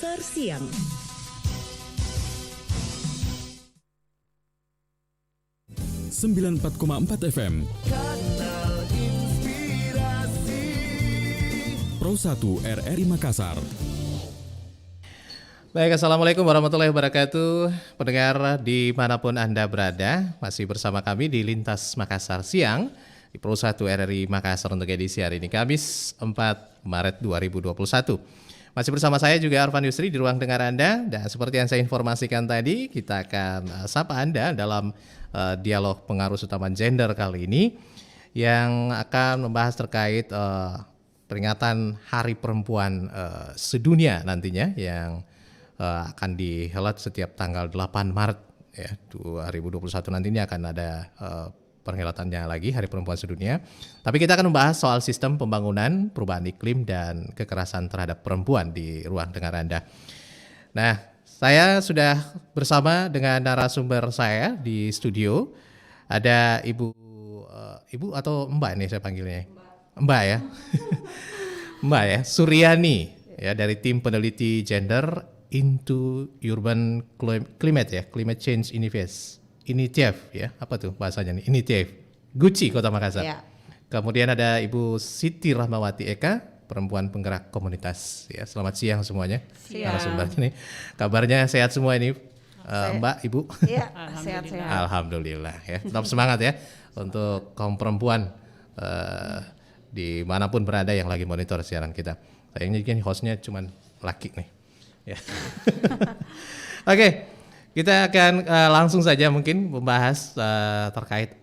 Siang. Sembilan 94,4 FM Kanal Inspirasi Pro 1 RRI Makassar. Baik, Assalamualaikum warahmatullahi wabarakatuh. Pendengar dimanapun Anda berada, masih bersama kami di Lintas Makassar Siang di Pro 1 RRI Makassar untuk edisi hari ini, Kamis 4 Maret 2021. Masih bersama saya juga Arfan Yusri di ruang dengar Anda, dan seperti yang saya informasikan tadi, kita akan sapa Anda dalam dialog pengaruh utama gender kali ini yang akan membahas terkait peringatan Hari Perempuan sedunia nantinya yang akan dihelat setiap tanggal 8 Maret ya 2021 nanti. Ini akan ada perhelatannya lagi, Hari Perempuan Sedunia. Tapi kita akan membahas soal sistem pembangunan, perubahan iklim, dan kekerasan terhadap perempuan di ruang dengar Anda. Nah, saya sudah bersama dengan narasumber saya di studio. Ada Ibu atau Mbak nih saya panggilnya? Mbak ya? Mbak ya, Suryani ya, dari tim peneliti gender into urban climate ya, climate change Initiative ya, apa tuh bahasanya nih? Initiative Guci Kota Makassar. Ya. Kemudian ada Ibu Siti Rahmawati Eka, perempuan penggerak komunitas. Ya, selamat siang semuanya. Narasumbernya nih. Kabarnya sehat semua ini, Mbak, Ibu? Iya, sehat-sehat. Alhamdulillah ya. Tetap semangat ya untuk kaum perempuan dimanapun berada yang lagi monitor siaran kita. Sayangnya kan hostnya cuman laki nih. Ya. Oke. Kita akan langsung saja mungkin membahas terkait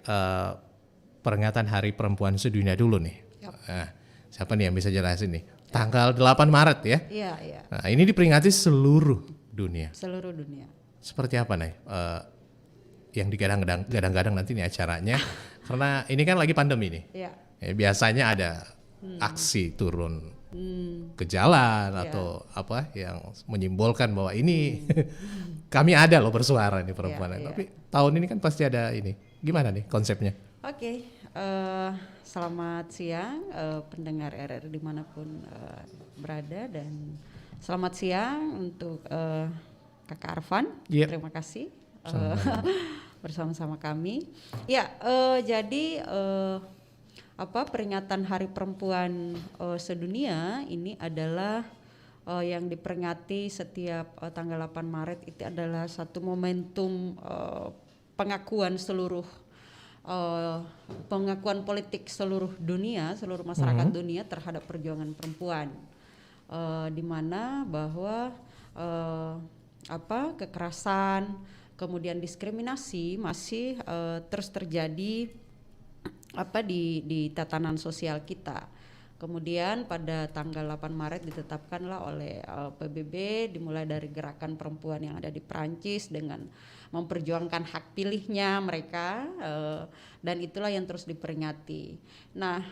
peringatan Hari Perempuan Sedunia dulu nih. Yep. Nah, siapa nih yang bisa jelasin nih? Tanggal 8 Maret ya? Iya, iya. Nah, ini diperingati seluruh dunia. Seluruh dunia. Seperti apa nih yang digadang-gadang nanti nih acaranya? Karena ini kan lagi pandemi nih. Iya. Ya, biasanya ada aksi turun ke jalan atau apa yang menyimbolkan bahwa ini kami ada loh bersuara nih perempuan. Tapi tahun ini kan pasti ada ini. Gimana nih konsepnya? Oke, selamat siang pendengar RRI dimanapun berada, dan selamat siang untuk Kakak Arfan. Yep. Terima kasih bersama-sama kami. Ya, jadi peringatan Hari Perempuan Sedunia ini adalah yang diperingati setiap tanggal 8 Maret. Itu adalah satu momentum pengakuan politik seluruh dunia, seluruh masyarakat dunia terhadap perjuangan perempuan, di mana bahwa kekerasan, kemudian diskriminasi masih terus terjadi di tatanan sosial kita. Kemudian pada tanggal 8 Maret ditetapkanlah oleh PBB, dimulai dari gerakan perempuan yang ada di Perancis dengan memperjuangkan hak pilihnya mereka, dan itulah yang terus diperingati. Nah,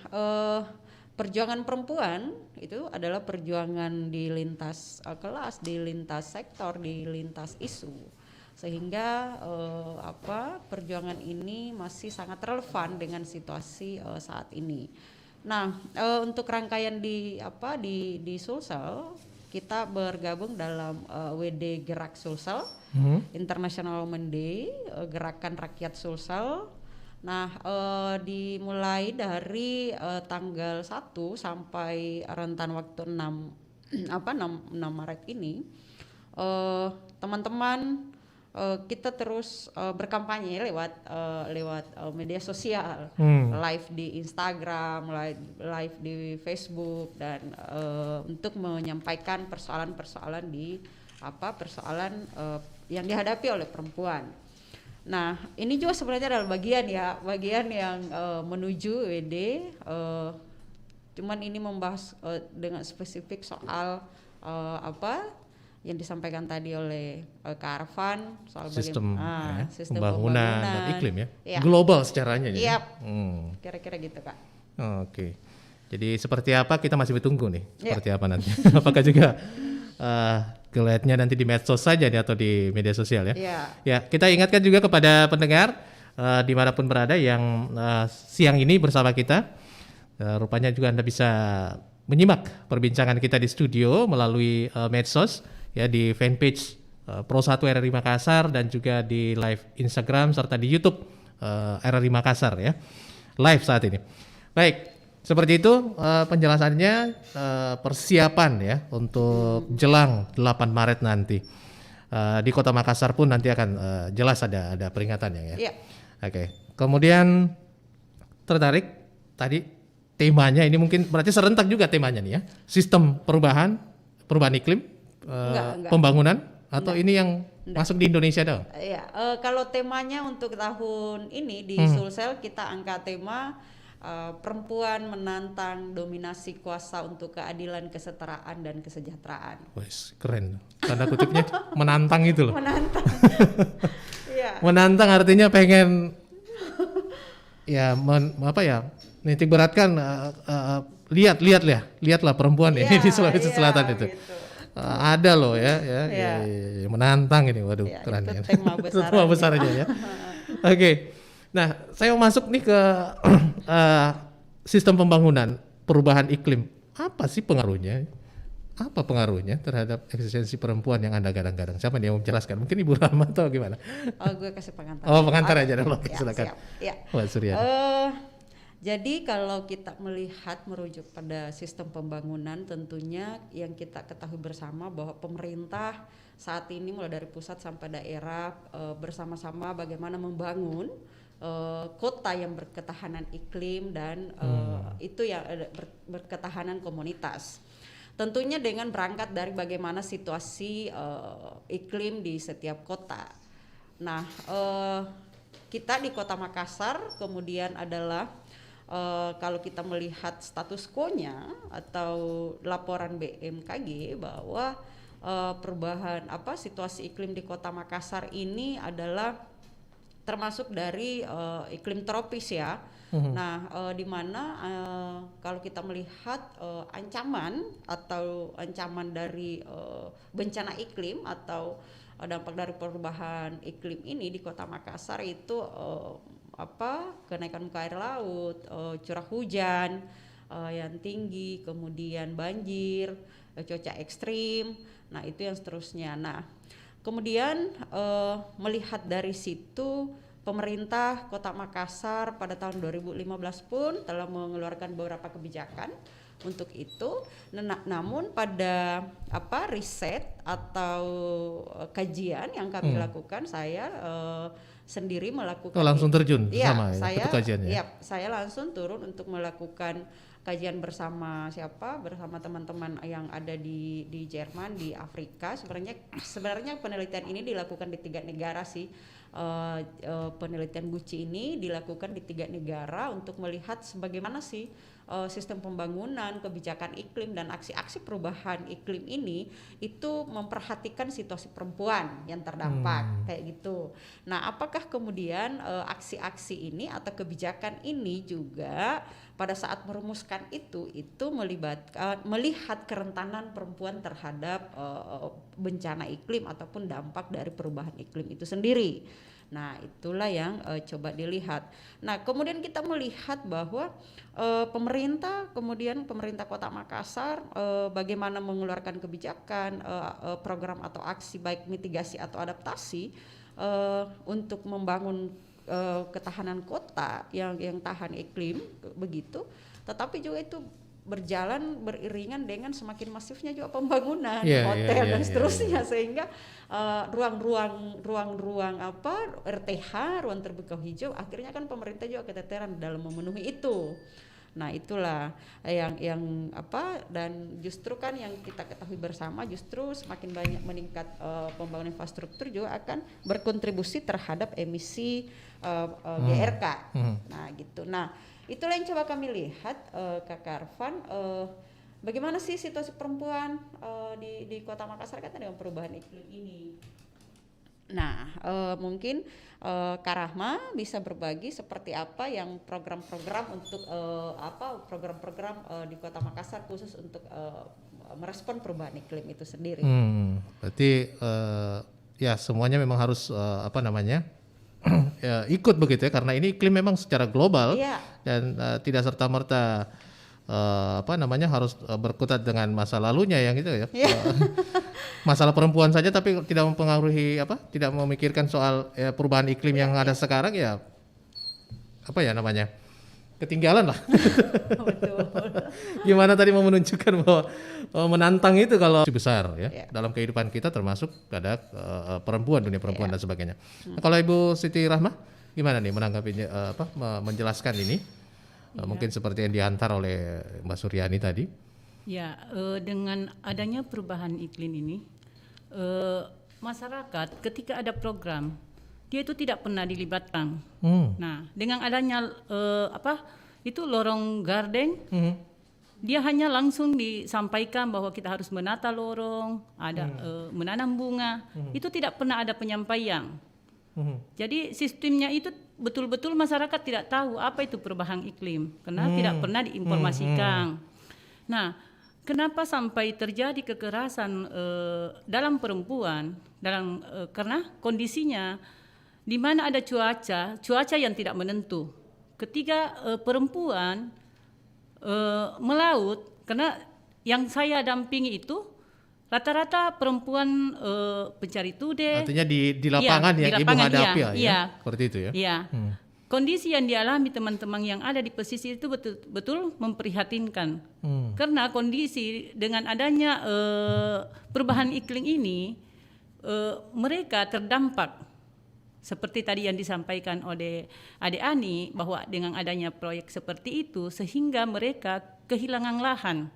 perjuangan perempuan itu adalah perjuangan di lintas kelas, di lintas sektor, di lintas isu, sehingga perjuangan ini masih sangat relevan dengan situasi saat ini. Nah, untuk rangkaian di Sulsel, kita bergabung dalam WD Gerak Sulsel, International Women Day, Gerakan Rakyat Sulsel. Nah, dimulai dari tanggal 1 sampai rentan waktu 6 Maret ini, teman-teman, kita terus berkampanye lewat media sosial, live di Instagram, live di Facebook, dan untuk menyampaikan persoalan-persoalan yang dihadapi oleh perempuan. Nah, ini juga sebenarnya adalah bagian yang menuju WD, cuman ini membahas dengan spesifik soal yang disampaikan tadi oleh Kak Arfan soal sistem pembangunan dan iklim ya. Global secaranya ya. Kira-kira gitu, Kak. Oke. Jadi seperti apa kita masih bertunggu nih. Seperti apa nanti? Apakah juga geliatnya nanti di medsos saja nih, atau di media sosial ya? Ya, kita ingatkan juga kepada pendengar dimanapun berada yang siang ini bersama kita. Rupanya juga Anda bisa menyimak perbincangan kita di studio melalui medsos ya di fanpage Pro 1 RRI Makassar dan juga di live Instagram serta di YouTube RRI Makassar ya. Live saat ini. Baik, seperti itu penjelasannya, persiapan ya untuk jelang 8 Maret nanti. Di Kota Makassar pun nanti akan jelas ada peringatannya ya. Iya. Oke. Kemudian tertarik tadi temanya ini mungkin berarti serentak juga temanya nih ya. Sistem perubahan iklim, Enggak. pembangunan atau ini yang masuk di Indonesia dong? Ya, kalau temanya untuk tahun ini di Sulsel kita angkat tema perempuan menantang dominasi kuasa untuk keadilan, kesetaraan dan kesejahteraan. Wes, keren. Tanda kutipnya menantang itu loh. Menantang. Iya. Menantang artinya pengen ya nitik beratkan lihatlah perempuan ini di Sulawesi Selatan itu. Gitu. Ada loh ya, Iya. menantang ini, waduh Ya, keren itu ya. tema Itu tema besarnya ya. Oke, nah saya mau masuk nih ke sistem pembangunan perubahan iklim. Apa sih pengaruhnya? Apa pengaruhnya terhadap eksistensi perempuan yang Anda gadang-gadang? Siapa nih yang mau menjelaskan? Mungkin Ibu Rahma atau gimana? Gue kasih pengantar. Oh, pengantar aja dulu. Ya, Silakan. siap. Ya. Wah, Surya. Jadi kalau kita melihat merujuk pada sistem pembangunan, tentunya yang kita ketahui bersama bahwa pemerintah saat ini mulai dari pusat sampai daerah bersama-sama bagaimana membangun kota yang berketahanan iklim dan itu yang berketahanan komunitas. Tentunya dengan berangkat dari bagaimana situasi iklim di setiap kota. Nah, kita di Kota Makassar kemudian adalah kalau kita melihat status quo-nya atau laporan BMKG bahwa perubahan situasi iklim di Kota Makassar ini adalah termasuk dari iklim tropis ya. Nah, di mana kalau kita melihat ancaman dari bencana iklim atau dampak dari perubahan iklim ini di Kota Makassar itu kenaikan muka air laut, curah hujan yang tinggi, kemudian banjir, cuaca ekstrim. Nah, itu yang seterusnya. Nah, kemudian melihat dari situ pemerintah Kota Makassar pada tahun 2015 pun telah mengeluarkan beberapa kebijakan untuk itu. Namun pada riset atau kajian yang kami lakukan, saya sendiri melakukan langsung terjun ya, sama ya, kajiannya. Iya, saya langsung turun untuk melakukan kajian bersama teman-teman yang ada di Jerman, di Afrika. Sebenarnya penelitian ini dilakukan di 3 negara sih. Penelitian GUCI ini dilakukan di 3 negara untuk melihat sebagaimana sih sistem pembangunan, kebijakan iklim dan aksi-aksi perubahan iklim ini itu memperhatikan situasi perempuan yang terdampak kayak gitu. Nah, apakah kemudian aksi-aksi ini atau kebijakan ini juga pada saat merumuskan itu melihat kerentanan perempuan terhadap bencana iklim ataupun dampak dari perubahan iklim itu sendiri. Nah, itulah yang coba dilihat. Nah, kemudian kita melihat bahwa pemerintah Kota Makassar bagaimana mengeluarkan kebijakan, program atau aksi baik mitigasi atau adaptasi untuk membangun ketahanan kota yang tahan iklim begitu, tetapi juga itu berjalan beriringan dengan semakin masifnya juga pembangunan hotel dan seterusnya sehingga ruang-ruang RTH, ruang terbuka hijau, akhirnya kan pemerintah juga keteteran dalam memenuhi itu. Nah, itulah yang dan justru kan yang kita ketahui bersama justru semakin banyak meningkat pembangunan infrastruktur juga akan berkontribusi terhadap emisi GRK. Nah, gitu. Nah, itulah yang coba kami lihat, Kak Karvan, bagaimana sih situasi perempuan di Kota Makassar kan dengan perubahan iklim ini. Nah, mungkin Kak Rahma bisa berbagi seperti apa yang program-program untuk program-program di Kota Makassar khusus untuk merespon perubahan iklim itu sendiri. Berarti ya semuanya memang harus ikut begitu ya, karena ini iklim memang secara global dan tidak serta-merta harus berkutat dengan masa lalunya yang itu ya. Masalah perempuan saja tapi tidak mempengaruhi tidak memikirkan soal perubahan iklim yang ada sekarang ya ketinggalan lah. Betul. Gimana tadi mau menunjukkan bahwa menantang itu kalau besar ya dalam kehidupan kita termasuk pada perempuan, dunia perempuan dan sebagainya. Nah, kalau Ibu Siti Rahmah gimana nih menanggapinya menjelaskan ini? Mungkin seperti yang diantar oleh Mbak Suryani tadi. Ya, dengan adanya perubahan iklim ini, masyarakat ketika ada program dia itu tidak pernah dilibatkan. Nah, dengan adanya lorong garden, dia hanya langsung disampaikan bahwa kita harus menata lorong, ada menanam bunga. Itu tidak pernah ada penyampaian. Jadi sistemnya itu betul-betul masyarakat tidak tahu apa itu perubahan iklim karena tidak pernah diinformasikan. Nah, kenapa sampai terjadi kekerasan dalam perempuan karena kondisinya di mana ada cuaca yang tidak menentu. Ketika perempuan melaut, karena yang saya dampingi itu rata-rata perempuan pencari tude. Artinya di lapangan Ibu hadapi ya, seperti itu ya. Iya. Kondisi yang dialami teman-teman yang ada di pesisir itu betul-betul memprihatinkan. Karena kondisi dengan adanya perubahan iklim ini, mereka terdampak. Seperti tadi yang disampaikan oleh Adik Ani, bahwa dengan adanya proyek seperti itu, sehingga mereka kehilangan lahan.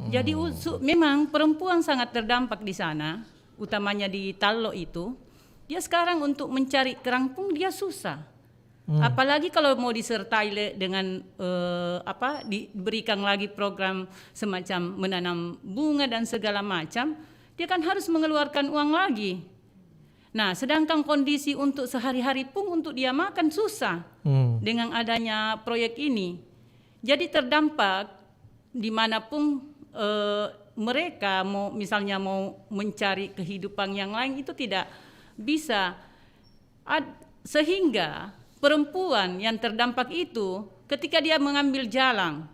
Jadi memang perempuan sangat terdampak di sana, utamanya di Tallo itu. Dia sekarang untuk mencari kerang pun dia susah. Apalagi kalau mau disertai dengan diberikan lagi program semacam menanam bunga dan segala macam, dia kan harus mengeluarkan uang lagi. Nah, sedangkan kondisi untuk sehari-hari pun untuk dia makan susah dengan adanya proyek ini. Jadi terdampak dimanapun mereka mau mencari kehidupan yang lain itu tidak bisa. Sehingga perempuan yang terdampak itu ketika dia mengambil jalan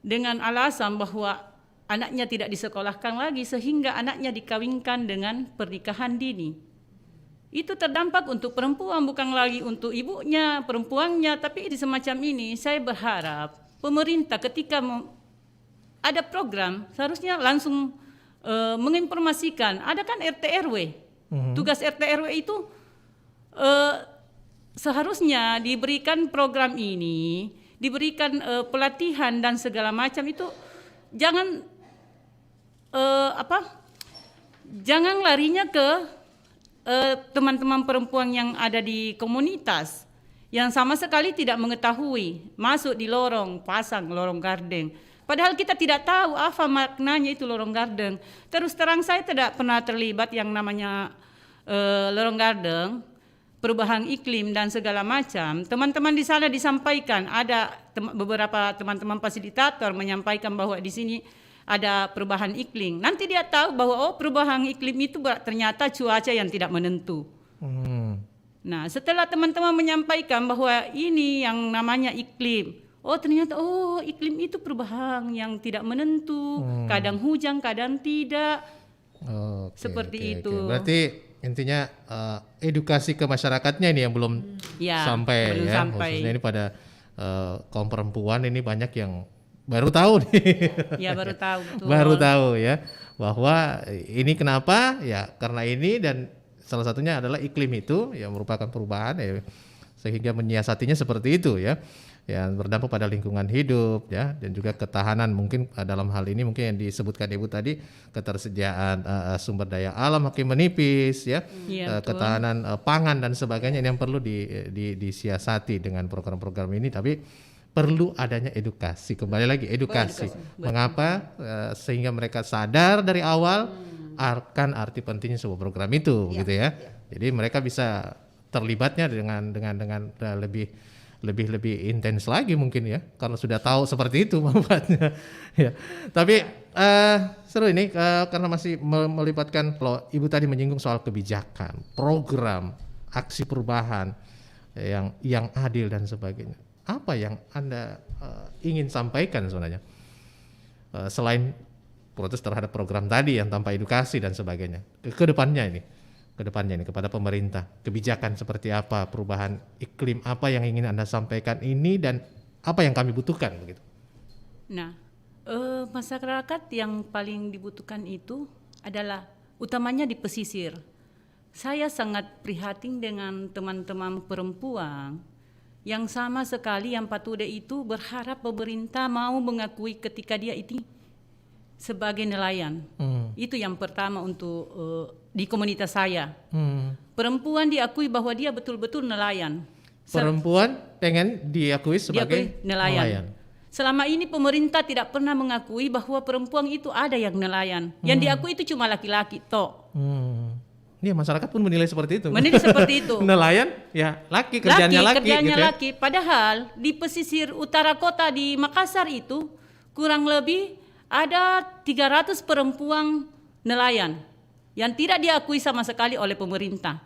dengan alasan bahwa anaknya tidak disekolahkan lagi sehingga anaknya dikawinkan dengan pernikahan dini. Itu terdampak untuk perempuan, bukan lagi untuk ibunya, perempuannya, tapi di semacam ini saya berharap pemerintah ketika ada program seharusnya langsung menginformasikan. Ada kan RT RW. Tugas RT RW itu seharusnya diberikan program ini, diberikan pelatihan dan segala macam itu. Jangan larinya ke teman-teman perempuan yang ada di komunitas yang sama sekali tidak mengetahui, masuk di lorong, pasang lorong garden. Padahal kita tidak tahu apa maknanya itu lorong garden. Terus terang saya tidak pernah terlibat yang namanya lorong garden, perubahan iklim dan segala macam. Teman-teman di sana disampaikan, ada beberapa teman-teman fasilitator menyampaikan bahwa di sini ada perubahan iklim. Nanti dia tahu bahwa perubahan iklim itu ternyata cuaca yang tidak menentu. Nah, setelah teman-teman menyampaikan bahwa ini yang namanya iklim, ternyata iklim itu perubahan yang tidak menentu, kadang hujan, kadang tidak. Seperti itu. Berarti intinya edukasi ke masyarakatnya ini yang belum sampai. Khususnya ini pada kaum perempuan ini banyak yang baru tahu nih. Ya, baru tahu. Betul. Baru tahu ya bahwa ini kenapa ya, karena ini, dan salah satunya adalah iklim itu yang merupakan perubahan ya, sehingga menyiasatinya seperti itu ya, yang berdampak pada lingkungan hidup ya, dan juga ketahanan mungkin dalam hal ini mungkin yang disebutkan Ibu tadi, ketersediaan sumber daya alam makin menipis ya, ketahanan pangan dan sebagainya, ini yang perlu disiasati dengan program-program ini. Tapi perlu adanya edukasi, kembali lagi edukasi. Mengapa? Sehingga mereka sadar dari awal akan arti pentingnya sebuah program itu, gitu ya. Jadi mereka bisa terlibatnya dengan lebih intens lagi mungkin ya, karena sudah tahu seperti itu manfaatnya. Ya. Tapi seru ini karena masih melibatkan, kalau Ibu tadi menyinggung soal kebijakan, program, aksi perubahan yang adil dan sebagainya. apa yang Anda ingin sampaikan sebenarnya selain protes terhadap program tadi yang tanpa edukasi dan sebagainya ke depannya ini kepada pemerintah, kebijakan seperti apa, perubahan iklim apa yang ingin Anda sampaikan ini dan apa yang kami butuhkan begitu. Nah, masyarakat yang paling dibutuhkan itu adalah utamanya di pesisir. Saya sangat prihatin dengan teman-teman perempuan yang sama sekali yang patude itu berharap pemerintah mau mengakui ketika dia itu sebagai nelayan. Itu yang pertama untuk di komunitas saya. Perempuan diakui bahwa dia betul-betul nelayan. Perempuan pengen diakui sebagai nelayan. Selama ini pemerintah tidak pernah mengakui bahwa perempuan itu ada yang nelayan. Yang diakui itu cuma laki-laki toh. Iya, masyarakat pun menilai seperti itu. Menilai seperti itu. Nelayan ya laki, kerjanya laki kerjanya gitu ya. laki. Padahal di pesisir utara kota di Makassar itu kurang lebih ada 300 perempuan nelayan yang tidak diakui sama sekali oleh pemerintah.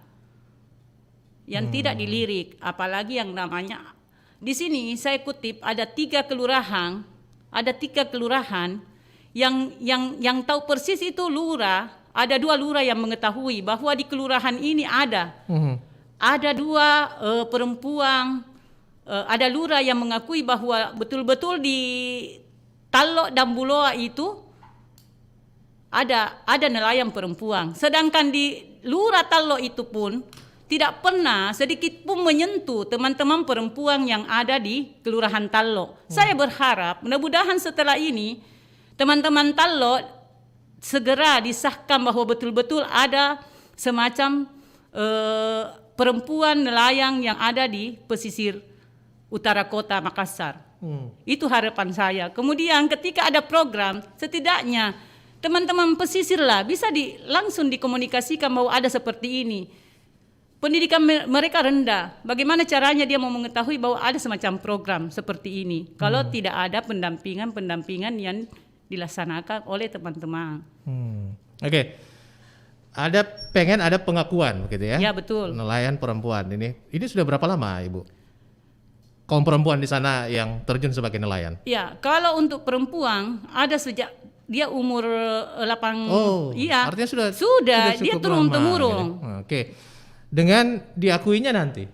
Yang tidak dilirik, apalagi yang namanya di sini saya kutip ada 3 kelurahan yang tahu persis itu lurah. Ada 2 lurah yang mengetahui bahwa di kelurahan ini ada 2 perempuan, ada lurah yang mengakui bahwa betul-betul di Talok dan Buloa itu ada nelayan perempuan. Sedangkan di lurah Talok itu pun tidak pernah sedikit pun menyentuh teman-teman perempuan yang ada di kelurahan Talok. Saya berharap mudah-mudahan setelah ini teman-teman Talok segera disahkan bahwa betul-betul ada semacam perempuan nelayan yang ada di pesisir utara kota Makassar. Itu harapan saya. Kemudian ketika ada program, setidaknya teman-teman pesisir lah bisa langsung dikomunikasikan bahwa ada seperti ini. Pendidikan mereka rendah. Bagaimana caranya dia mau mengetahui bahwa ada semacam program seperti ini? Kalau tidak ada pendampingan yang dilaksanakan oleh teman-teman. Oke. Pengen ada pengakuan begitu ya? Ya, betul. Nelayan perempuan ini sudah berapa lama Ibu? Kaum perempuan di sana yang terjun sebagai nelayan? Ya, kalau untuk perempuan ada sejak dia umur 8. Iya. Artinya sudah dia cukup turun-temurun. Gitu. Oke. Dengan diakuinya nanti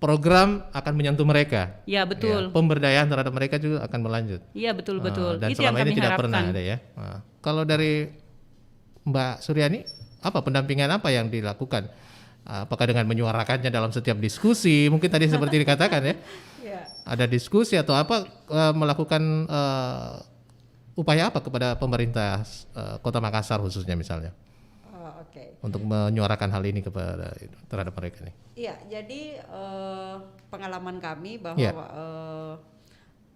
program akan menyentuh mereka. Ya, betul. Ya, pemberdayaan terhadap mereka juga akan berlanjut. Iya, betul-betul. Dan Itu yang selama kami ini tidak harapkan. pernah ada ya. Kalau dari Mbak Suryani, apa pendampingan apa yang dilakukan? Apakah dengan menyuarakannya dalam setiap diskusi? Mungkin tadi seperti dikatakan ya. Ada diskusi atau apa melakukan upaya apa kepada pemerintah Kota Makassar khususnya misalnya? Untuk menyuarakan hal ini terhadap mereka nih. Iya, jadi pengalaman kami bahwa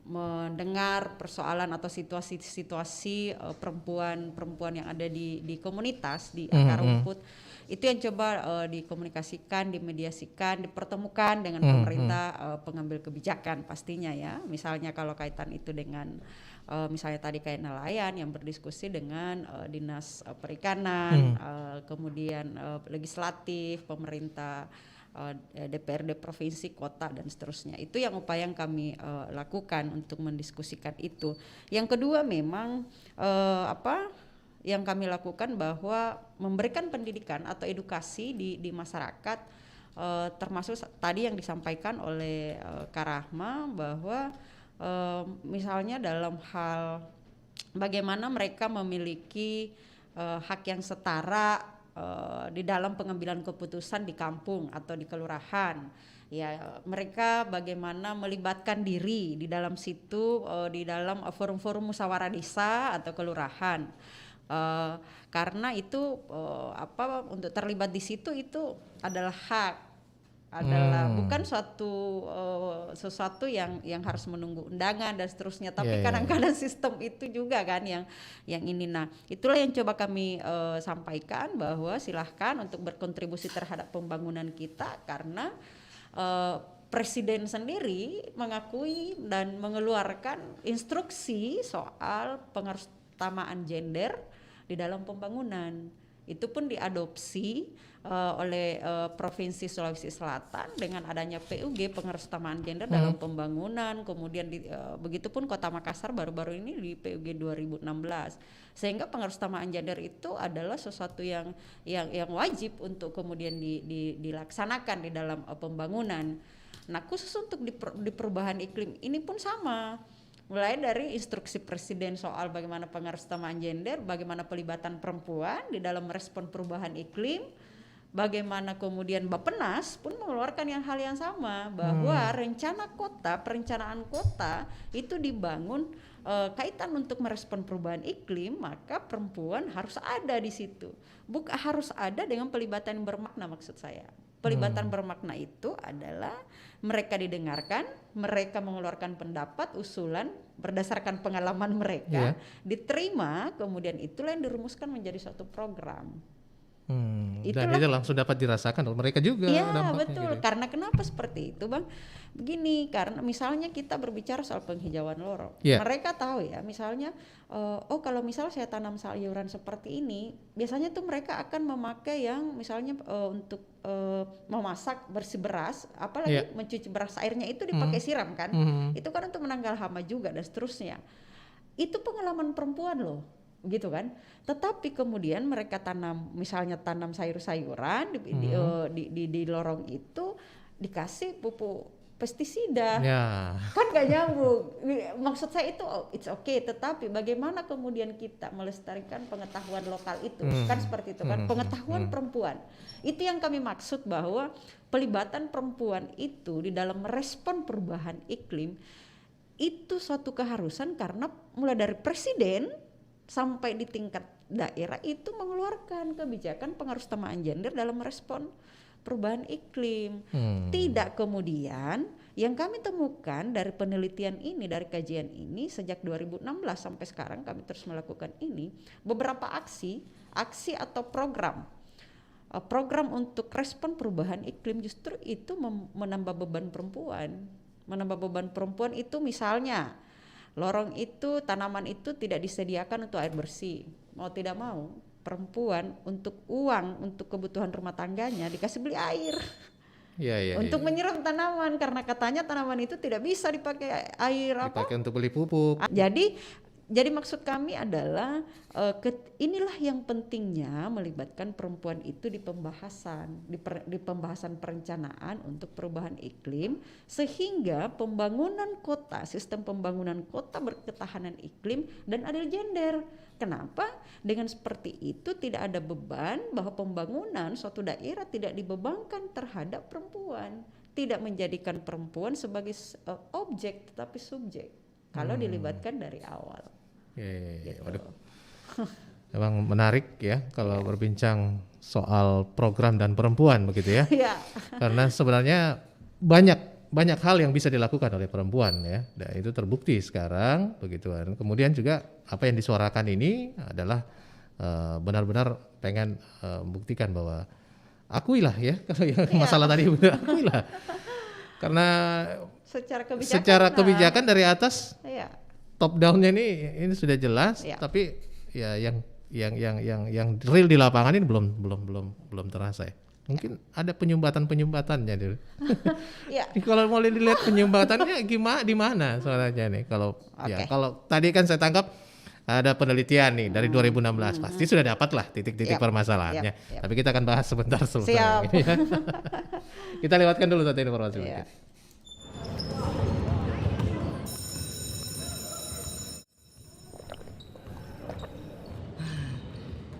mendengar persoalan atau situasi-situasi perempuan yang ada di komunitas di akar rumput itu yang coba dikomunikasikan, dimediasikan, dipertemukan dengan pemerintah pengambil kebijakan pastinya ya. Misalnya kalau kaitan itu dengan misalnya tadi kayak nelayan yang berdiskusi dengan dinas perikanan, kemudian legislatif, pemerintah, DPRD provinsi, kota dan seterusnya. Itu yang upaya yang kami lakukan untuk mendiskusikan itu. Yang kedua memang yang kami lakukan bahwa memberikan pendidikan atau edukasi di masyarakat, termasuk tadi yang disampaikan oleh Kak Rahma bahwa misalnya dalam hal bagaimana mereka memiliki hak yang setara di dalam pengambilan keputusan di kampung atau di kelurahan. Ya, mereka bagaimana melibatkan diri di dalam situ, di dalam forum-forum musyawarah desa atau kelurahan. Karena itu untuk terlibat di situ itu adalah hak, adalah bukan sesuatu yang harus menunggu undangan dan seterusnya, tapi kadang-kadang sistem itu juga kan yang ini. Nah, itulah yang coba kami sampaikan bahwa silahkan untuk berkontribusi terhadap pembangunan kita karena Presiden sendiri mengakui dan mengeluarkan instruksi soal pengutamaaan gender di dalam pembangunan. Itu pun diadopsi oleh Provinsi Sulawesi Selatan dengan adanya PUG pengerusamaan gender dalam pembangunan, kemudian begitupun Kota Makassar baru-baru ini di PUG 2016, sehingga pengerusamaan gender itu adalah sesuatu yang wajib untuk kemudian dilaksanakan di dalam pembangunan. Nah, khusus untuk di perubahan iklim ini pun sama. Mulai dari instruksi Presiden soal bagaimana pengerusamaan gender, bagaimana pelibatan perempuan di dalam merespon perubahan iklim, bagaimana kemudian Bappenas pun mengeluarkan hal yang sama, bahwa perencanaan kota itu dibangun kaitan untuk merespon perubahan iklim, maka perempuan harus ada di situ. Harus ada dengan pelibatan yang bermakna, maksud saya. Pelibatan bermakna itu adalah mereka didengarkan, mereka mengeluarkan pendapat, usulan berdasarkan pengalaman mereka, diterima, kemudian itulah yang dirumuskan menjadi suatu program. Dan itu langsung dapat dirasakan oleh mereka juga. Iya dampaknya betul, gitu. karena kenapa seperti itu Bang? Begini, karena misalnya kita berbicara soal penghijauan lorong, mereka tahu ya, misalnya kalau misal saya tanam sayuran seperti ini, biasanya tuh mereka akan memakai yang misalnya untuk memasak bersih beras, apalagi mencuci beras, airnya itu dipakai siram kan, itu kan untuk menanggal hama juga dan seterusnya. Itu pengalaman perempuan loh, gitu kan. Tetapi kemudian mereka misalnya tanam sayur-sayuran di lorong itu dikasih pupuk pestisida, kan gak nyambung. Maksud saya itu it's okay, tetapi bagaimana kemudian kita melestarikan pengetahuan lokal itu, kan seperti itu kan, pengetahuan perempuan. Itu yang kami maksud, bahwa pelibatan perempuan itu di dalam merespon perubahan iklim itu suatu keharusan, karena mulai dari presiden sampai di tingkat daerah itu mengeluarkan kebijakan pengerusamaan gender dalam merespon perubahan iklim. Tidak kemudian yang kami temukan dari penelitian ini, dari kajian ini sejak 2016 sampai sekarang kami terus melakukan ini, beberapa aksi atau program untuk respon perubahan iklim justru itu menambah beban perempuan. Menambah beban perempuan itu misalnya lorong itu, tanaman itu tidak disediakan untuk air bersih. Mau tidak mau, perempuan untuk uang, untuk kebutuhan rumah tangganya dikasih beli air. Untuk menyiram tanaman, karena katanya tanaman itu tidak bisa dipakai air dipakai untuk beli pupuk. Jadi maksud kami adalah inilah yang pentingnya melibatkan perempuan itu di pembahasan perencanaan untuk perubahan iklim, sehingga pembangunan kota, sistem pembangunan kota berketahanan iklim dan adil gender. Kenapa? Dengan seperti itu tidak ada beban bahwa pembangunan suatu daerah tidak dibebankan terhadap perempuan, tidak menjadikan perempuan sebagai objek tetapi subjek kalau dilibatkan dari awal. Gitu. Waduh. Emang menarik ya kalau berbincang soal program dan perempuan begitu ya. Karena sebenarnya banyak hal yang bisa dilakukan oleh perempuan ya. Dan itu terbukti sekarang begitu. Dan kemudian juga apa yang disuarakan ini adalah benar-benar pengen membuktikan bahwa akuilah ya kalau yang masalah tadi akuilah. Karena secara kebijakan dari atas top down-nya ini sudah jelas, tapi ya yang real di lapangan ini belum terasa ya. Mungkin ada penyumbatannya dulu. Kalau mau dilihat penyumbatannya gimana, di mana soalnya nih? Kalau tadi kan saya tangkap ada penelitian nih dari 2016, pasti sudah dapat lah titik-titik permasalahannya. Tapi kita akan bahas sebentar selesai. Ya. Kita lewatkan dulu satu informasi berikut.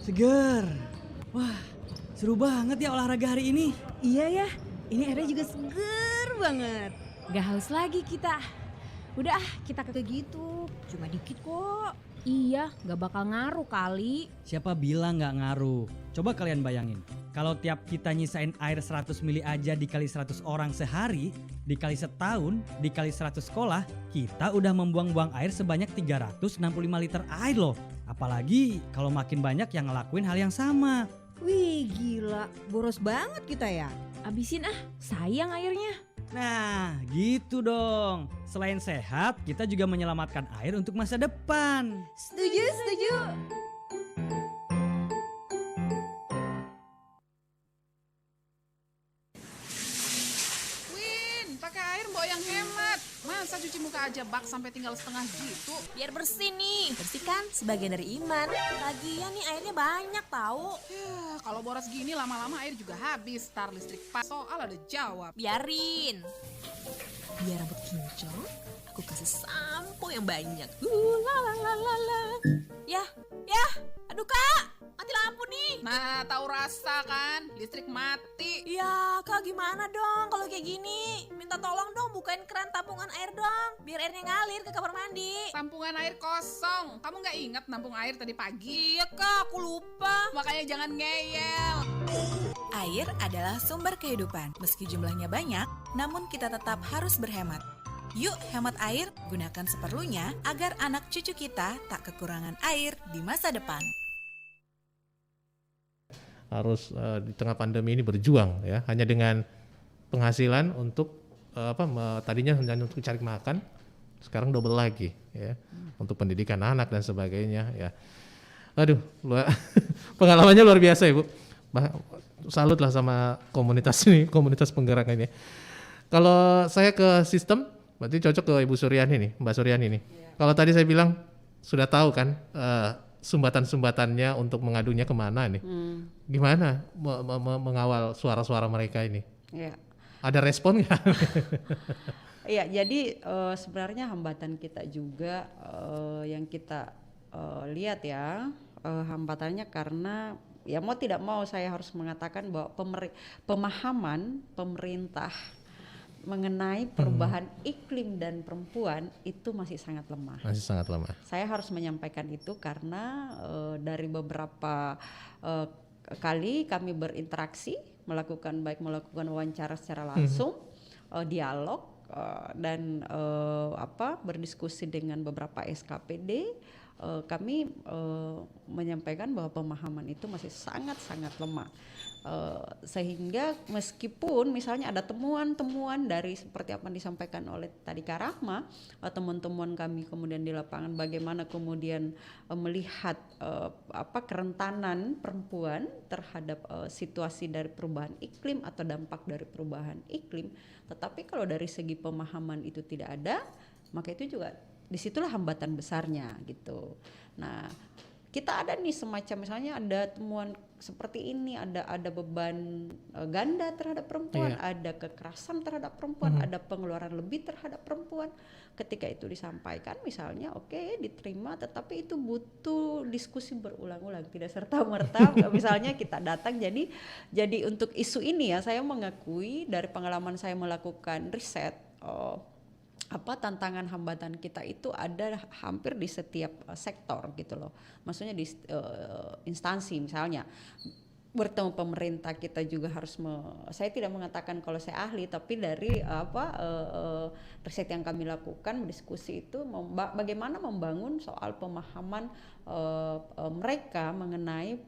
Seger. Wah, seru banget ya olahraga hari ini. Iya ya, ini airnya juga seger banget. Gak haus lagi kita. Udah kita kagak gitu, cuma dikit kok. Iya, gak bakal ngaruh kali. Siapa bilang gak ngaruh? Coba kalian bayangin, kalau tiap kita nyisain air 100 mili aja dikali 100 orang sehari, dikali setahun, dikali 100 sekolah, kita udah membuang-buang air sebanyak 365 liter air loh. Apalagi kalau makin banyak yang ngelakuin hal yang sama. Wih gila, boros banget kita ya. Abisin sayang airnya. Nah gitu dong. Selain sehat, kita juga menyelamatkan air untuk masa depan. Setuju. kok yang hemat. Masa cuci muka aja bak sampai tinggal setengah gitu? Biar bersih nih. Bersih kan sebagian dari iman. Lagian nih airnya banyak tahu. Ya, kalau boros gini lama-lama air juga habis. Tar listrik pas, soal ada jawab. Biarin. Biar rambut kinclong, aku kasih sampo yang banyak. La la la la la. Ya, aduh Kak, mati lampu nih. Nah, tahu rasa kan? Listrik mati. Ya Kak, gimana dong kalau kayak gini? Minta tolong dong bukain keran tampungan air dong, biar airnya ngalir ke kamar mandi. Tampungan air kosong. Kamu nggak ingat nampung air tadi pagi? Iya Kak, aku lupa. Makanya jangan ngeyel. Air adalah sumber kehidupan. Meski jumlahnya banyak, namun kita tetap harus berhemat. Yuk hemat air, gunakan seperlunya agar anak cucu kita tak kekurangan air di masa depan. Harus di tengah pandemi ini berjuang ya, hanya dengan penghasilan untuk tadinya hanya untuk cari makan, sekarang double lagi ya, untuk pendidikan anak dan sebagainya ya. Aduh, pengalamannya luar biasa Ibu. Salut lah sama komunitas ini, komunitas penggerak ini. Kalau saya ke sistem, berarti cocok ke Ibu Suryani nih, Mbak Suryani nih. Kalau tadi saya bilang sudah tahu kan sumbatan-sumbatannya untuk mengadunya kemana nih? Gimana mengawal suara-suara mereka ini? Ya. Ada respon nggak? Iya, jadi sebenarnya hambatan kita juga yang kita lihat ya, hambatannya karena ya mau tidak mau saya harus mengatakan bahwa pemahaman pemerintah mengenai perubahan iklim dan perempuan itu masih sangat lemah. Masih sangat lemah. Saya harus menyampaikan itu karena dari beberapa kali kami berinteraksi, melakukan wawancara secara langsung, dialog dan berdiskusi dengan beberapa SKPD, kami menyampaikan bahwa pemahaman itu masih sangat-sangat lemah. Sehingga meskipun misalnya ada temuan-temuan dari seperti apa yang disampaikan oleh tadi Kak Rahma, teman-teman kami kemudian di lapangan bagaimana kemudian melihat kerentanan perempuan terhadap situasi dari perubahan iklim atau dampak dari perubahan iklim, tetapi kalau dari segi pemahaman itu tidak ada, maka itu juga disitulah hambatan besarnya gitu. Nah, kita ada nih semacam misalnya ada temuan seperti ini, ada beban ganda terhadap perempuan, ada kekerasan terhadap perempuan, ada pengeluaran lebih terhadap perempuan. Ketika itu disampaikan misalnya oke, diterima, tetapi itu butuh diskusi berulang-ulang, tidak serta-merta misalnya kita datang. Jadi untuk isu ini ya saya mengakui dari pengalaman saya melakukan riset, tantangan hambatan kita itu ada hampir di setiap sektor gitu loh. Maksudnya di instansi misalnya bertemu pemerintah kita juga harus saya tidak mengatakan kalau saya ahli, tapi dari riset yang kami lakukan berdiskusi itu bagaimana membangun soal pemahaman mereka mengenai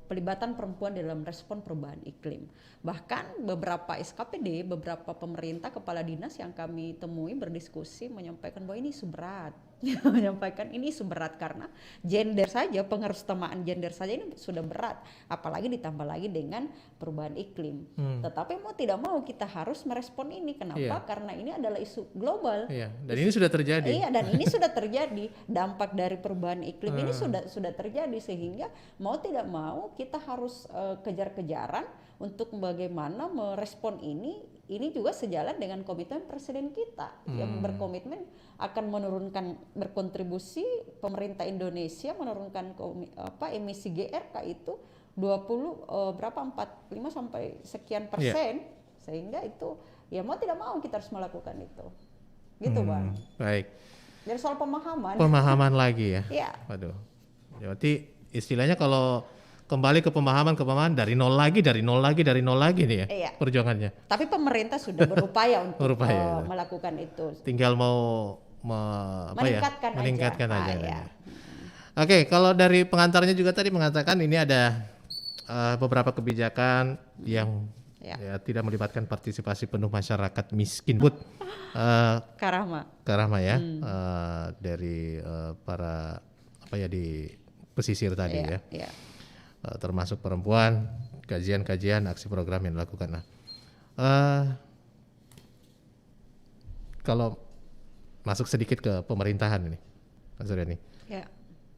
pelibatan perempuan dalam respon perubahan iklim. Bahkan beberapa SKPD, beberapa pemerintah kepala dinas yang kami temui berdiskusi menyampaikan bahwa ini berat. Menyampaikan ini berat karena gender saja, pengaruh kesetaraan gender saja ini sudah berat, apalagi ditambah lagi dengan perubahan iklim. Tetapi mau tidak mau kita harus merespon ini. Kenapa? Karena ini adalah isu global. Dan ini sudah terjadi. Iya, dan ini sudah terjadi. Dampak dari perubahan iklim ini sudah terjadi, sehingga mau tidak mau kita harus kejar-kejaran untuk bagaimana merespon ini. Ini juga sejalan dengan komitmen presiden kita yang berkomitmen akan berkontribusi pemerintah Indonesia menurunkan emisi GRK itu 45 sampai sekian persen, sehingga itu ya mau tidak mau kita harus melakukan itu. Gitu, Bang. Baik. Jadi soal pemahaman. Pemahaman lagi ya. Iya. Waduh. Berarti istilahnya kalau kembali ke pemahaman dari nol lagi nih ya, perjuangannya. Tapi pemerintah sudah berupaya untuk melakukan itu. Tinggal mau meningkatkan aja. Ya. Oke, kalau dari pengantarnya juga tadi mengatakan ini ada beberapa kebijakan yang tidak melibatkan partisipasi penuh masyarakat miskin. Karahma ya, dari para di pesisir tadi ya. Termasuk perempuan, kajian-kajian, aksi program yang dilakukan. kalau masuk sedikit ke pemerintahan ini, Mas Suryani. Ya.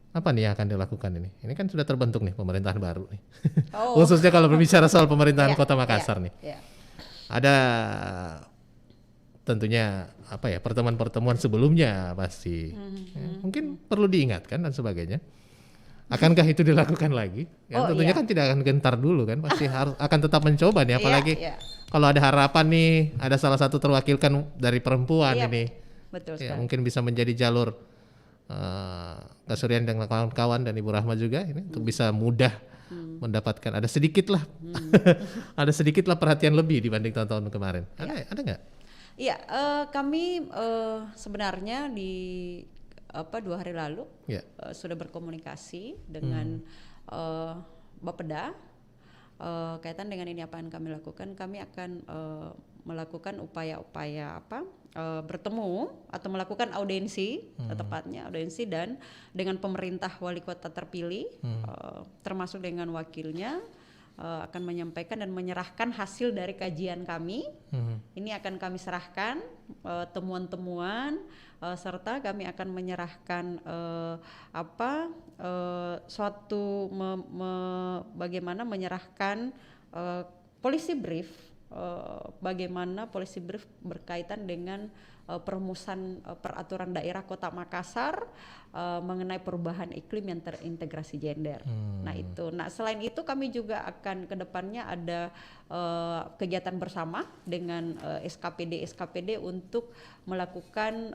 Apa nih yang akan dilakukan ini? Ini kan sudah terbentuk nih pemerintahan baru nih. Oh. Khususnya kalau berbicara soal pemerintahan Kota Makassar nih. Ya. Ada tentunya apa ya, pertemuan-pertemuan sebelumnya pasti. Ya, mungkin perlu diingatkan dan sebagainya. Akankah itu dilakukan lagi? Ya, tentunya kan tidak akan gentar dulu kan, pasti harus akan tetap mencoba nih, apalagi kalau ada harapan nih, ada salah satu terwakilkan dari perempuan ini. Betul Ya, sekali. mungkin bisa menjadi jalur Kak Suryan dan kawan-kawan dan Ibu Rahma juga ini untuk bisa mudah mendapatkan ada sedikit lah ada sedikit lah perhatian lebih dibanding tahun-tahun kemarin. Ada nggak? Iya, kami sebenarnya di 2 hari lalu sudah berkomunikasi dengan Bapeda kaitan dengan ini apa yang kami lakukan. Kami akan melakukan upaya-upaya bertemu atau melakukan audiensi, tepatnya audiensi dan dengan pemerintah wali kota terpilih, termasuk dengan wakilnya, akan menyampaikan dan menyerahkan hasil dari kajian kami. Ini akan kami serahkan temuan-temuan, serta kami akan menyerahkan bagaimana menyerahkan policy brief. Bagaimana policy brief berkaitan dengan perumusan peraturan daerah Kota Makassar mengenai perubahan iklim yang terintegrasi gender. Nah selain itu kami juga akan kedepannya ada kegiatan bersama dengan SKPD untuk melakukan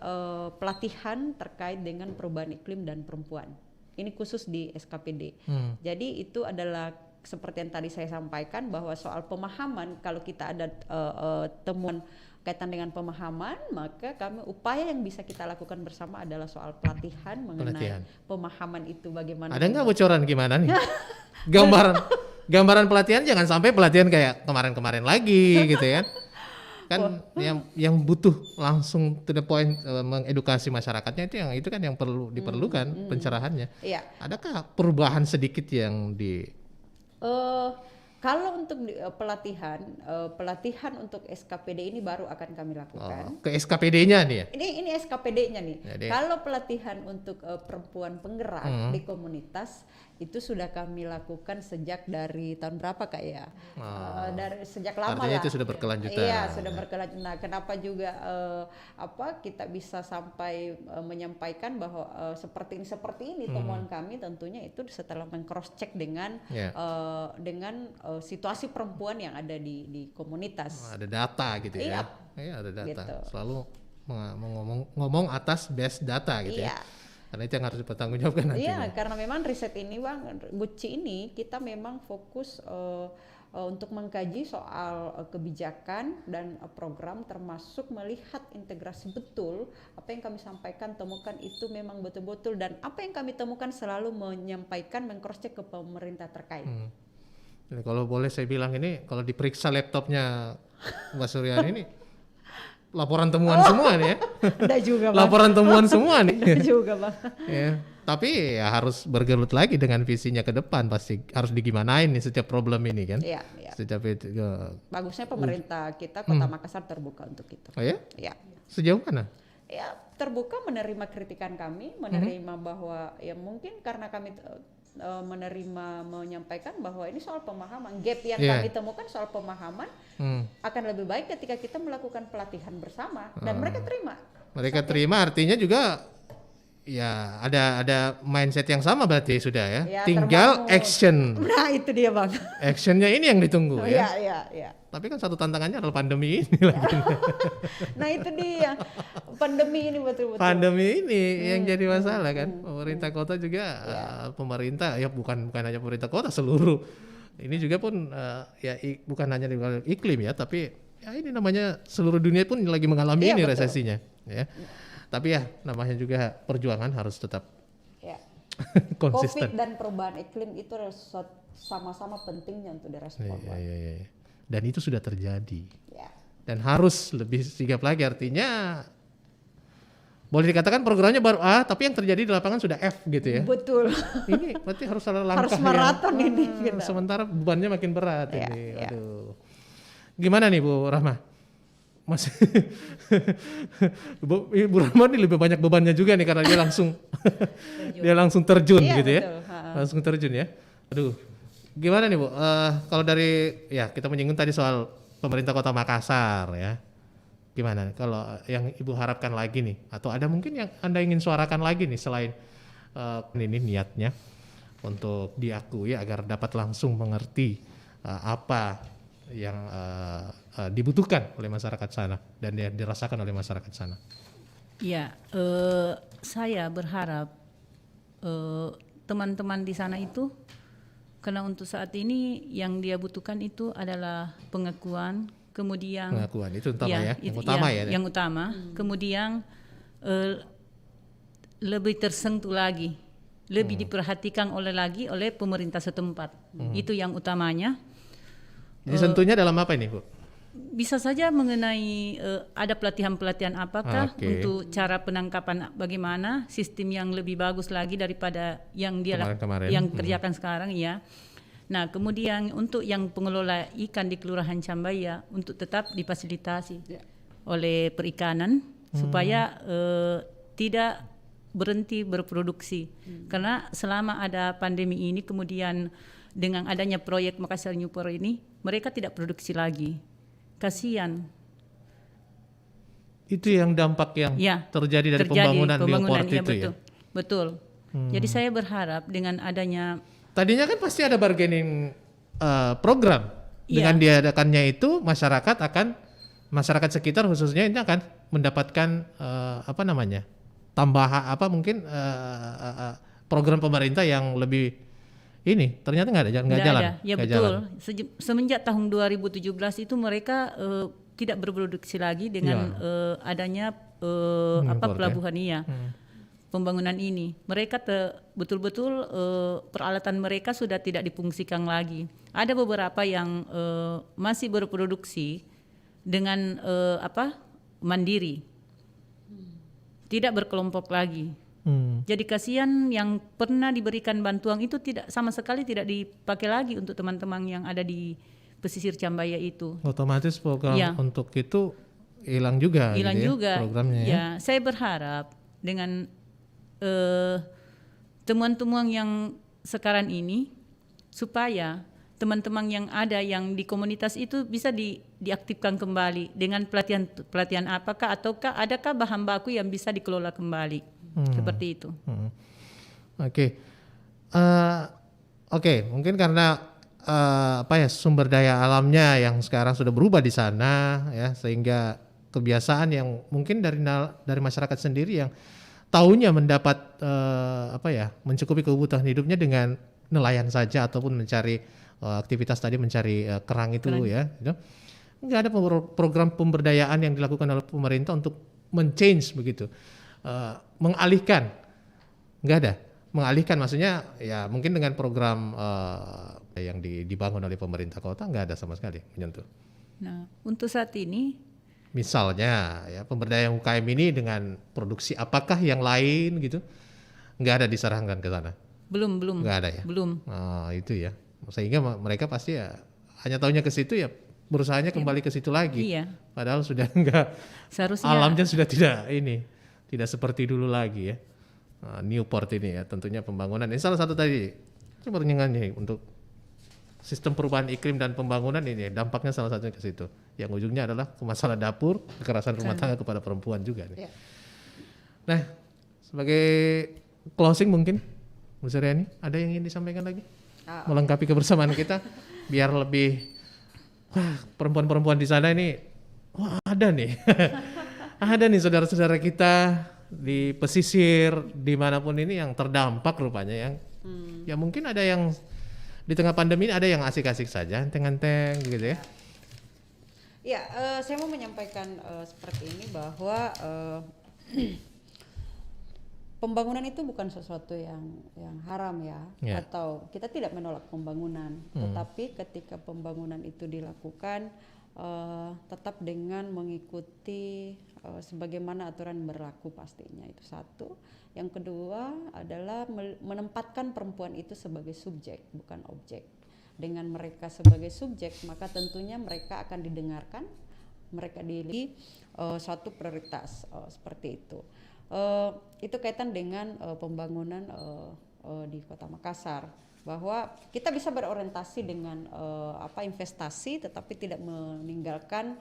pelatihan terkait dengan perubahan iklim dan perempuan. Ini khusus di SKPD. Jadi itu adalah seperti yang tadi saya sampaikan bahwa soal pemahaman, kalau kita ada temuan kaitan dengan pemahaman, maka kami upaya yang bisa kita lakukan bersama adalah soal pelatihan mengenai pemahaman itu bagaimana. Ada nggak bocoran gimana nih? Gambaran pelatihan jangan sampai pelatihan kayak kemarin-kemarin lagi gitu ya. Kan yang butuh langsung to the point mengedukasi masyarakatnya itu kan yang perlu diperlukan pencerahannya. Iya. Adakah perubahan sedikit yang kalau untuk pelatihan untuk SKPD ini baru akan kami lakukan. Ke SKPD-nya nih ya? Ini SKPD-nya nih. Jadi, kalau pelatihan untuk perempuan penggerak di komunitas itu sudah kami lakukan sejak dari tahun berapa Kak ya? Dari sejak lama artinya lah. Itu sudah berkelanjutan. Iya, sudah berkelanjutan. Nah, kenapa juga kita bisa sampai menyampaikan bahwa seperti ini temuan kami, tentunya itu setelah meng-cross check dengan situasi perempuan yang ada di komunitas. Ada data gitu ya. Iya, ada data. Gitu. Selalu ngomong atas base data gitu ya. Karena itu yang harus dipertanggungjawabkan nantinya. Iya, karena memang riset ini Bang, Gucci ini kita memang fokus untuk mengkaji soal kebijakan dan program, termasuk melihat integrasi betul apa yang kami sampaikan, temukan itu memang betul-betul, dan apa yang kami temukan selalu menyampaikan, meng-cross check ke pemerintah terkait. Jadi kalau boleh saya bilang ini, kalau diperiksa laptopnya Mbak Suryani ini laporan temuan semua nih ya. Ada juga Bang. Laporan temuan semua nih. Ada juga Bang. Ya, tapi ya harus bergelut lagi dengan visinya ke depan, pasti harus digimanain nih setiap problem ini kan. Iya. Setiap itu. Bagusnya pemerintah kita Kota Makassar terbuka untuk itu. Oh ya? Iya. Sejauh mana? Ya, terbuka menerima kritikan kami, menerima bahwa ya mungkin karena kami menyampaikan bahwa ini soal pemahaman, gap yang kami temukan soal pemahaman akan lebih baik ketika kita melakukan pelatihan bersama, dan mereka terima. Mereka terima, artinya juga ya ada mindset yang sama berarti sudah ya. Tinggal terbangun. Action. Nah itu dia Bang. Actionnya ini yang ditunggu ya. Iya. Tapi kan satu tantangannya adalah pandemi ini lagi. Nah itu dia, pandemi ini betul-betul. Pandemi ini yang jadi masalah kan. Pemerintah kota juga, pemerintah ya bukan hanya pemerintah kota, seluruh. Ini juga pun bukan hanya di iklim ya, tapi ya ini namanya seluruh dunia pun lagi mengalami ini betul. Resesinya. Ya. Tapi ya namanya juga perjuangan harus tetap konsisten. COVID dan perubahan iklim itu sama-sama pentingnya untuk direspon. Iya. Dan itu sudah terjadi. Dan harus lebih sigap lagi, artinya boleh dikatakan programnya baru A, tapi yang terjadi di lapangan sudah F gitu ya. Betul. Ini berarti harus ada langkah harus maraton ini. Gitu. Sementara bebannya makin berat ini. Aduh. Gimana nih Bu Rahma? masih Bu Rahma ini lebih banyak bebannya juga nih karena dia langsung dia langsung terjun Iya, gitu betul. ya. Langsung terjun ya. Aduh. Gimana nih Bu? Kalau dari ya kita menyinggung tadi soal pemerintah Kota Makassar ya. Gimana kalau yang Ibu harapkan lagi nih atau ada mungkin yang Anda ingin suarakan lagi nih selain ini niatnya untuk diakui agar dapat langsung mengerti apa yang dibutuhkan oleh masyarakat sana dan yang dirasakan oleh masyarakat sana. Ya, saya berharap teman-teman di sana itu, karena untuk saat ini yang dia butuhkan itu adalah pengakuan, kemudian Pengakuan itu utama ya, yang utama ya. Yang utama, kemudian lebih tersentuh lagi, lebih diperhatikan oleh pemerintah setempat. Itu yang utamanya. Jadi sentuhnya dalam apa ini Bu? Bisa saja mengenai ada pelatihan-pelatihan apakah untuk cara penangkapan bagaimana, sistem yang lebih bagus lagi daripada yang dia Kemarin-kemarin. yang kerjakan sekarang ya. Nah, kemudian untuk yang pengelola ikan di Kelurahan Cambaya untuk tetap difasilitasi oleh perikanan supaya tidak berhenti berproduksi. Karena selama ada pandemi ini kemudian dengan adanya proyek Makassar New Port ini, mereka tidak produksi lagi. Kasihan. Itu yang dampak yang terjadi dari pembangunan New Port iya, itu betul, ya. Betul. Jadi saya berharap dengan adanya Tadinya kan pasti ada bargaining program. Dengan diadakannya itu masyarakat sekitar khususnya ini akan mendapatkan tambahan program pemerintah yang lebih ini ternyata nggak jalan. Ya betul. Semenjak tahun 2017 itu mereka tidak berproduksi lagi dengan adanya pelabuhan pembangunan ini. Mereka betul-betul peralatan mereka sudah tidak difungsikan lagi. Ada beberapa yang masih berproduksi dengan mandiri, tidak berkelompok lagi. Jadi kasihan yang pernah diberikan bantuan itu sama sekali tidak dipakai lagi untuk teman-teman yang ada di pesisir Cambaya itu. Otomatis program untuk itu hilang juga. Hilang gitu juga. Programnya ya. Saya berharap dengan temuan-temuan yang sekarang ini supaya teman-teman yang ada yang di komunitas itu bisa diaktifkan kembali dengan pelatihan apakah ataukah adakah bahan baku yang bisa dikelola kembali. Seperti itu. Oke, mungkin karena sumber daya alamnya yang sekarang sudah berubah di sana ya, sehingga kebiasaan yang mungkin dari masyarakat sendiri yang tahunya mendapat mencukupi kebutuhan hidupnya dengan nelayan saja ataupun mencari aktivitas tadi mencari kerang itu ya, gitu. Nggak ada program pemberdayaan yang dilakukan oleh pemerintah untuk men-change begitu. Mengalihkan, nggak ada. Mengalihkan maksudnya ya mungkin dengan program yang dibangun oleh pemerintah kota nggak ada sama sekali menyentuh. Nah, untuk saat ini, misalnya ya pemberdayaan UKM ini dengan produksi apakah yang lain gitu, nggak ada diserahkan ke sana. Belum. Nggak ada ya. Belum. Itu ya. Sehingga mereka pasti ya hanya taunya ke situ ya, berusahanya kembali ke situ lagi. Iya. Padahal sudah nggak. Seharusnya alamnya sudah tidak seperti dulu lagi ya. New Port ini ya tentunya pembangunan ini salah satu tadi perbincangannya untuk sistem perubahan iklim dan pembangunan ini dampaknya salah satunya ke situ. Yang ujungnya adalah ke masalah dapur, kekerasan rumah tangga kepada perempuan juga nih. Nah, sebagai closing mungkin Bu Suryani ada yang ingin disampaikan lagi? Melengkapi kebersamaan kita biar lebih perempuan-perempuan di sana ini ada nih. Ada nih saudara-saudara kita di pesisir dimanapun ini yang terdampak rupanya yang ya mungkin ada yang di tengah pandemi ini ada yang asik-asik saja enteng-enteng gitu ya. Ya, saya mau menyampaikan seperti ini bahwa pembangunan itu bukan sesuatu yang haram ya, atau kita tidak menolak pembangunan, tetapi ketika pembangunan itu dilakukan tetap dengan mengikuti sebagaimana aturan berlaku pastinya, itu satu. Yang kedua adalah menempatkan perempuan itu sebagai subjek bukan objek. Dengan mereka sebagai subjek maka tentunya mereka akan didengarkan mereka dilihat suatu prioritas seperti itu. Itu kaitan dengan pembangunan di Kota Makassar, bahwa kita bisa berorientasi dengan investasi, tetapi tidak meninggalkan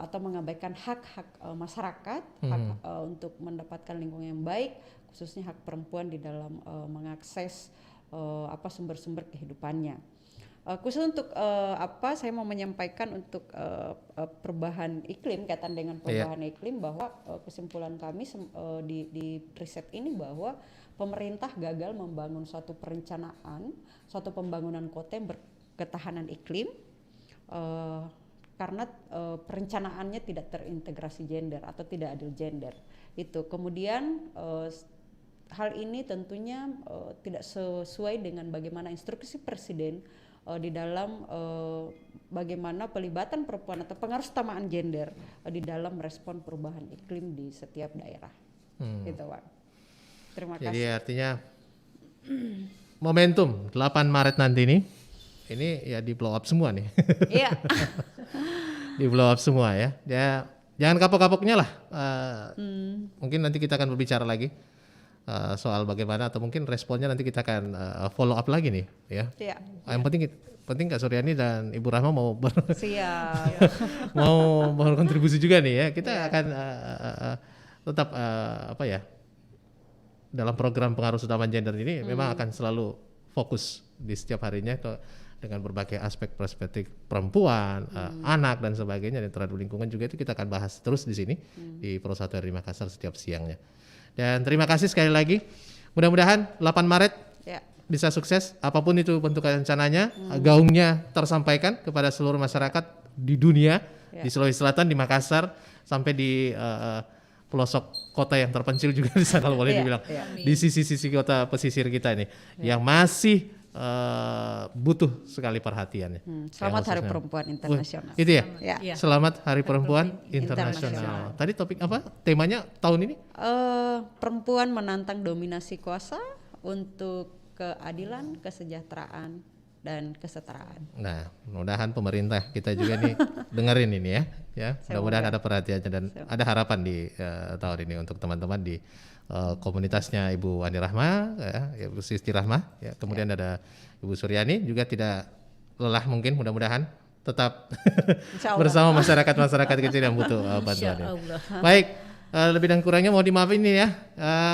atau mengabaikan hak-hak masyarakat, hak untuk mendapatkan lingkungan yang baik, khususnya hak perempuan di dalam mengakses sumber-sumber kehidupannya. Khusus untuk saya mau menyampaikan untuk perubahan iklim, kaitan dengan perubahan iklim, bahwa kesimpulan kami di riset ini bahwa pemerintah gagal membangun suatu perencanaan, suatu pembangunan kota yang berketahanan iklim, karena perencanaannya tidak terintegrasi gender atau tidak adil gender. Itu kemudian hal ini tentunya tidak sesuai dengan bagaimana instruksi Presiden di dalam bagaimana pelibatan perempuan atau pengaruhutamaan gender di dalam merespon perubahan iklim di setiap daerah. Gitu, Pak. Terima kasih. Jadi artinya momentum 8 Maret nanti ini ya di blow up semua nih. Iya. Di blow up semua ya. Ya jangan kapok-kapoknya lah. Mungkin nanti kita akan berbicara lagi soal bagaimana, atau mungkin responnya nanti kita akan follow up lagi nih ya. Iya. Yang penting Kak Suryani dan Ibu Rahma mau mau berkontribusi juga nih ya. Kita akan tetap dalam program pengaruh utama gender ini memang akan selalu fokus di setiap harinya dengan berbagai aspek perspektif perempuan, anak dan sebagainya, dan terhadap lingkungan juga itu kita akan bahas terus di sini di Pro 1 RRI Makassar setiap siangnya. Dan terima kasih sekali lagi. Mudah-mudahan 8 Maret bisa sukses, apapun itu bentuk rencananya, gaungnya tersampaikan kepada seluruh masyarakat di dunia, di Sulawesi Selatan, di Makassar, sampai di pelosok kota yang terpencil juga di sana, kalau boleh dibilang, di sisi-sisi kota pesisir kita ini, yang masih butuh sekali perhatiannya. Selamat Hari Perempuan Internasional. Itu ya? Selamat Hari Perempuan Internasional. Tadi topik apa? Temanya tahun ini? Perempuan menantang dominasi kuasa untuk keadilan, kesejahteraan, dan kesetaraan. Nah, mudah-mudahan pemerintah kita juga nih dengerin ini ya. Mudah-mudahan ada perhatiannya dan ada harapan di tahun ini untuk teman-teman di komunitasnya Ibu Andi Rahma, Ibu Sisti Rahma, kemudian ada Ibu Suryani, juga tidak lelah mungkin, mudah-mudahan tetap bersama masyarakat kecil yang butuh bantuan. Baik, lebih dan kurangnya mau dimaafin nih ya,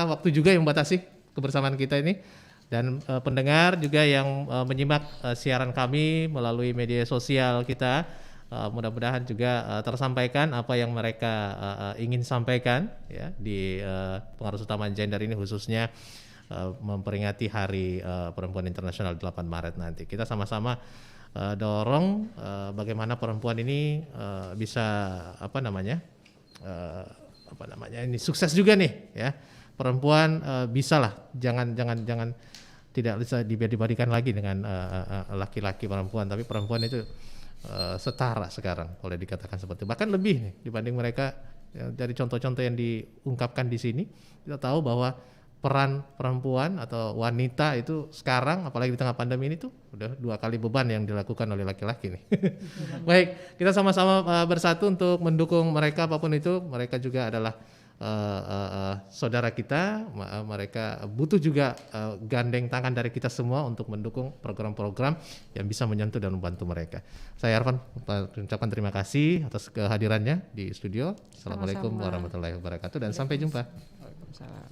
waktu juga yang membatasi kebersamaan kita ini. Dan pendengar juga yang menyimak siaran kami melalui media sosial kita, mudah-mudahan juga tersampaikan apa yang mereka ingin sampaikan ya di pengaruh utama gender ini, khususnya memperingati Hari Perempuan Internasional 8 Maret nanti. Kita sama-sama dorong bagaimana perempuan ini bisa ini sukses juga nih ya. Perempuan bisalah, jangan tidak bisa dibandingkan lagi dengan laki-laki perempuan, tapi perempuan itu setara sekarang boleh dikatakan seperti itu. Bahkan lebih nih dibanding mereka. Ya, dari contoh-contoh yang diungkapkan di sini, kita tahu bahwa peran perempuan atau wanita itu sekarang, apalagi di tengah pandemi ini tuh udah 2 kali beban yang dilakukan oleh laki-laki nih. Baik, kita sama-sama bersatu untuk mendukung mereka apapun itu. Mereka juga adalah saudara kita, mereka butuh juga gandeng tangan dari kita semua untuk mendukung program-program yang bisa menyentuh dan membantu mereka. Saya Arfan mengucapkan terima kasih atas kehadirannya di studio. Assalamualaikum warahmatullahi wabarakatuh dan sampai jumpa. Waalaikumsalam.